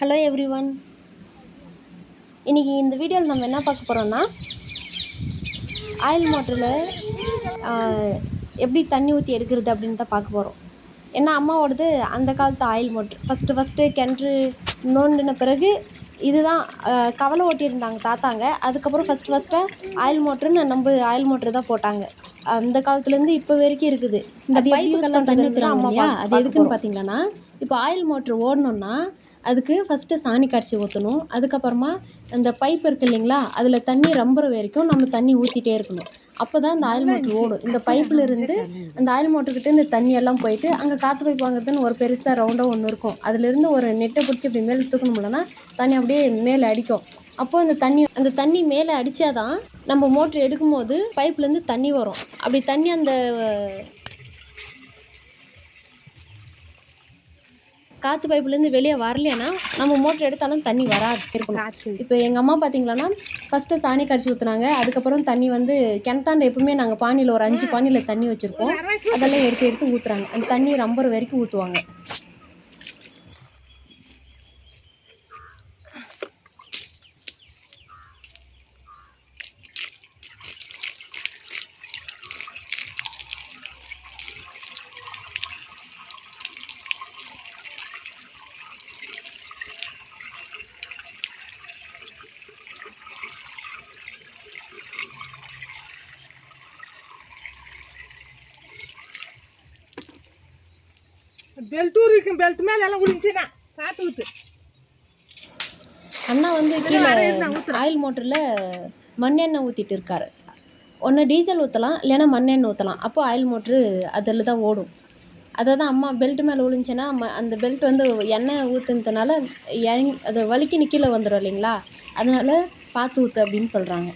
Hello everyone. இன்றைக்கி இந்த வீடியோவில் நம்ம என்ன பார்க்க போகிறோம்னா, ஆயில் மோட்டரில் எப்படி தண்ணி ஊற்றி எடுக்கிறது அப்படின்னு தான் பார்க்க போகிறோம். ஏன்னா அம்மாவோடது அந்த காலத்து ஆயில் மோட்ரு. ஃபஸ்ட்டு கிணறு நோண்டின பிறகு இதுதான் கவலை ஓட்டியிருந்தாங்க தாத்தாங்க. அதுக்கப்புறம் ஃபஸ்ட்டாக ஆயில் மோட்ருன்னு நம்ம ஆயில் மோட்ரு தான் போட்டாங்க. அந்த காலத்துலேருந்து இப்போ வரைக்கும் இருக்குது. இந்த அது எப்படி யூஸ் பைப்புக்கெல்லாம் தண்ணி பண்ணுறதுன்னு ஊற்றுறாங்க அம்மா இல்லையா, அது எதுக்குன்னு போகிறோம். பார்த்தீங்களன்னா, இப்போ ஆயில் மோட்ரு ஓடணுன்னா அதுக்கு ஃபஸ்ட்டு சாணி கரைச்சி ஊற்றணும். அதுக்கப்புறமா அந்த பைப் இருக்குது இல்லைங்களா, அதில் தண்ணி ரொம்புற வரைக்கும் நம்ம தண்ணி ஊற்றிட்டே இருக்கணும். அப்போ தான் இந்த ஆயில் மோட்ரு ஓடும். இந்த பைப்பில் இருந்து அந்த ஆயில் மோட்டர்கிட்ட இந்த தண்ணியெல்லாம் போயிட்டு அங்கே காற்று பைப் வாங்குறதுன்னு ஒரு பெருசாக ரவுண்டாக ஒன்று இருக்கும். அதுலேருந்து ஒரு நெட்டை பிடிச்சி இப்படி மேலே தூக்கணும்லன்னா தண்ணி அப்படியே மேலே அடிக்கும். அப்போது அந்த தண்ணி மேலே அடித்தா தான் நம்ம மோட்ரு எடுக்கும்போது பைப்லேருந்து தண்ணி வரும். அப்படி தண்ணி அந்த காற்று பைப்புலேருந்து வெளியே வரலைன்னா நம்ம மோட்ரு எடுத்தாலும் தண்ணி வராது இருக்கணும். இப்போ எங்கள் அம்மா பார்த்தீங்களன்னா ஃபஸ்ட்டு சாணி கரைச்சி ஊற்றுனாங்க. அதுக்கப்புறம் தண்ணி வந்து கிணத்தாண்ட எப்பவுமே நாங்கள் பானியில் ஒரு 5 பானியில் தண்ணி வச்சுருப்போம். அதெல்லாம் எடுத்து ஊற்றுறாங்க. அந்த தண்ணி ரொம்புற வரைக்கும் ஊற்றுவாங்க. பெல்ட் மேல எல்லாம் உளிஞ்சினா காத்து ஊத்து. அண்ணா வந்து கீழே ஆயில் மோட்டரில் மண்ணெண்ணெய் ஊற்றிட்டு இருக்காரு. ஒன்று டீசல் ஊற்றலாம், இல்லைன்னா மண்ணெண்ணெய் ஊற்றலாம். அப்போ ஆயில் மோட்ரு அதில் தான் ஓடும். அதை தான் அம்மா பெல்ட் மேலே விழுந்துச்சுன்னா அந்த பெல்ட் வந்து எண்ணெய் ஊற்றுனதுனால இறங்கி அது வலிக்கு கீழே வந்துடும் இல்லைங்களா, அதனால் பார்த்து ஊற்று அப்படின்னு சொல்கிறாங்க.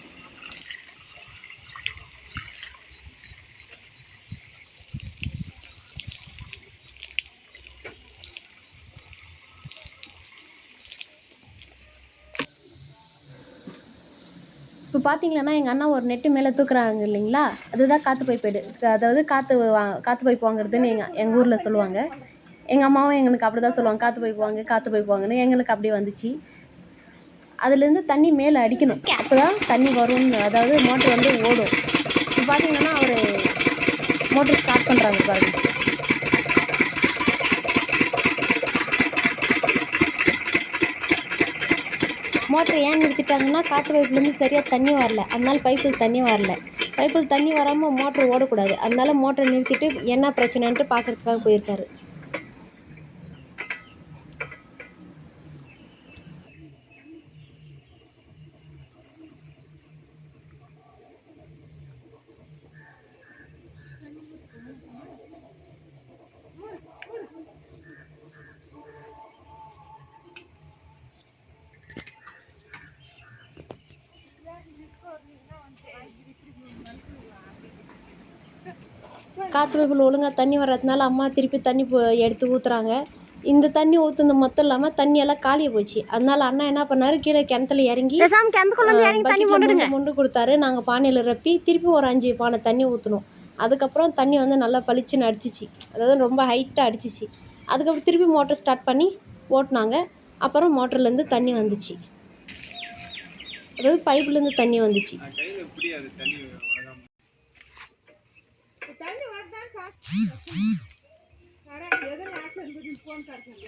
இப்போ பார்த்தீங்கன்னா எங்கள் அண்ணா ஒரு நெட்டு மேலே தூக்குறாங்க இல்லைங்களா, அதுதான் காற்று பைப்பு அதாவது காற்று பைப் வாங்குறதுன்னு எங்கள் ஊரில் சொல்லுவாங்க. எங்கள் அம்மாவும் எங்களுக்கு அப்படி தான் சொல்லுவாங்க, காற்று பைப் வாங்குன்னு. எங்களுக்கு அப்படி வந்துச்சு. அதுலேருந்து தண்ணி மேலே அடிக்கணும், அப்போ தான் தண்ணி வரும்னு, அதாவது மோட்ரு வந்து ஓடும். இப்போ பார்த்தீங்கன்னா அவர் மோட்ரு ஸ்டார்ட் பண்ணுறாங்க பாருங்க. மோட்ரு ஏன் நிறுத்திட்டாங்கன்னா காற்று பைப்லேருந்து சரியாக தண்ணி வரல, அதனால பைப்பில் தண்ணி வரல. பைப்பில் தண்ணி வராமல் மோட்ரு ஓடக்கூடாது, அதனால மோட்ரை நிறுத்திட்டு என்ன பிரச்சனைன்ட்டு பார்க்குறதுக்காக போயிருக்காரு. காற்று பைப்பில் ஒழுங்காக தண்ணி வர்றதுனால அம்மா திருப்பி தண்ணி எடுத்து ஊற்றுறாங்க. இந்த தண்ணி ஊற்றுனது மொத்தம் இல்லாமல் தண்ணியெல்லாம் காலியாக போச்சு. அதனால அண்ணா என்ன பண்ணார், கீழே கிணத்துல இறங்கி மொண்டு கொடுத்தாரு. நாங்கள் பானையில் ரப்பி திருப்பி ஒரு 5 பானை தண்ணி ஊற்றணும். அதுக்கப்புறம் தண்ணி வந்து நல்லா பளிச்சுன்னு அடிச்சிச்சு, அதாவது ரொம்ப ஹைட்டாக அடிச்சிச்சு. அதுக்கப்புறம் திருப்பி மோட்டர் ஸ்டார்ட் பண்ணி ஓட்டினாங்க. அப்புறம் மோட்டர்லேருந்து தண்ணி வந்துச்சு, அதாவது பைப்லேருந்து தண்ணி வந்துச்சு. தண்ணி வரதான் எதிர ஆக்சிடென்ட் ஃபோன் காட்டுங்க.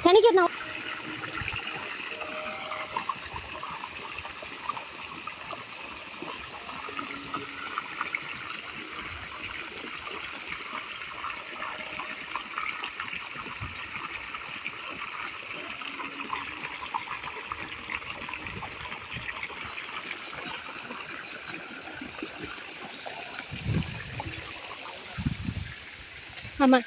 சனிக்கிழமை ஆமாம்.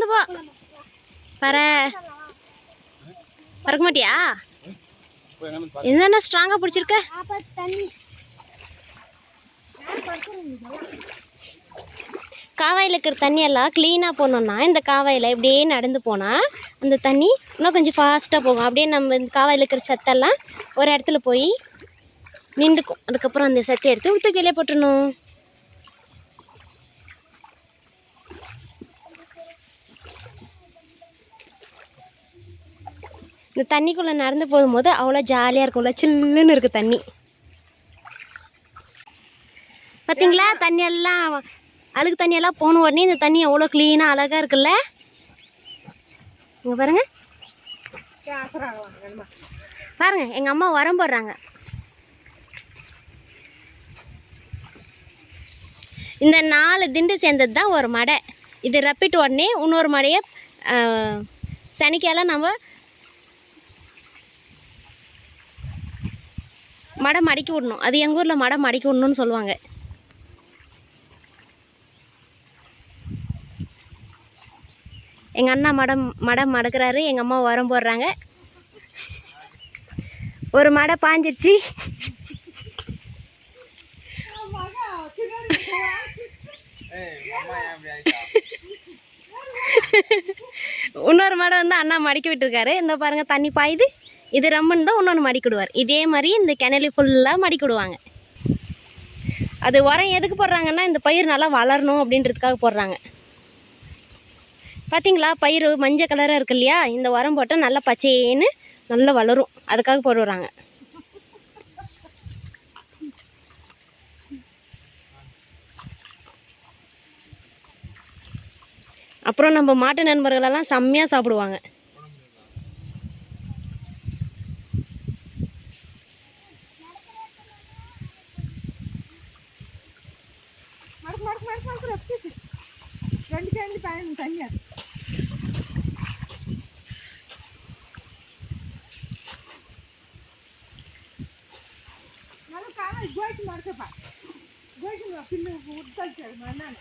நடந்து போ. பறக்க மாட்டியா? என்னென்ன ஸ்ட்ராங்காக பிடிச்சிருக்க? காவாயில் இருக்கிற தண்ணியெல்லாம் க்ளீனாக போனோம்னா இந்த காவாயில் இப்படியே நடந்து போனால் அந்த தண்ணி இன்னும் கொஞ்சம் ஃபாஸ்ட்டாக போகும். அப்படியே நம்ம இந்த காவாயில் இருக்கிற சத்தெல்லாம் ஒரு இடத்துல போய் நின்றுக்கும். அதுக்கப்புறம் அந்த சத்தை எடுத்து தூக்கிலே போட்டுடணும். இந்த தண்ணிக்குள்ளே நடந்து போகும்போது அவ்வளோ ஜாலியாக இருக்கும்ல, சில்லுன்னு இருக்குது தண்ணி. பார்த்தீங்களா? தண்ணியெல்லாம் அழுக்கு தண்ணியெல்லாம் போன உடனே இந்த தண்ணி எவ்வளோ க்ளீனாக அழகாக இருக்குல்ல. இங்கே பாருங்கள் பாருங்கள், எங்கள் அம்மா உரம் போடுறாங்க. இந்த 4 திண்டு சேர்ந்தது தான் ஒரு மடை. இது ரப்பிட்டு உடனே இன்னொரு மடையை சனிக்கால நம்ம மடை மடக்கி விடணும். அது எங்கள் ஊரில் மடை மடக்கி விடணும்னு சொல்லுவாங்க. எங்கள் அண்ணா மடை மடக்கிறாரு, எங்கள் அம்மா உரம் போடுறாங்க. ஒரு மடை பாஞ்சிருச்சு. இன்னொரு மடை வந்து அண்ணா மடிக்கி விட்டுருக்காரு. இந்த பாருங்கள் தண்ணி பாயுது. இது ரம்மன் தான் இன்னொன்று மடிக்கிடுவார். இதே மாதிரி இந்த கிணலி ஃபுல்லாக மடிக்கிடுவாங்க. அது உரம் எதுக்கு போடுறாங்கன்னா இந்த பயிர் நல்லா வளரணும் அப்படின்றதுக்காக போடுறாங்க. பார்த்தீங்களா, பயிர் மஞ்சள் கலராக இருக்கு இல்லையா? இந்த உரம் போட்டால் நல்லா பச்சைன்னு நல்லா வளரும். அதுக்காக போடுறாங்க. அப்புறம் நம்ம மாட்டு நண்பர்களெல்லாம் செம்மையாக சாப்பிடுவாங்க. தண்ணி நல்லா காலை கோயிட்டு மறக்கப்பா. கோயிட்டு பின்னு உட்காந்து மண்ணான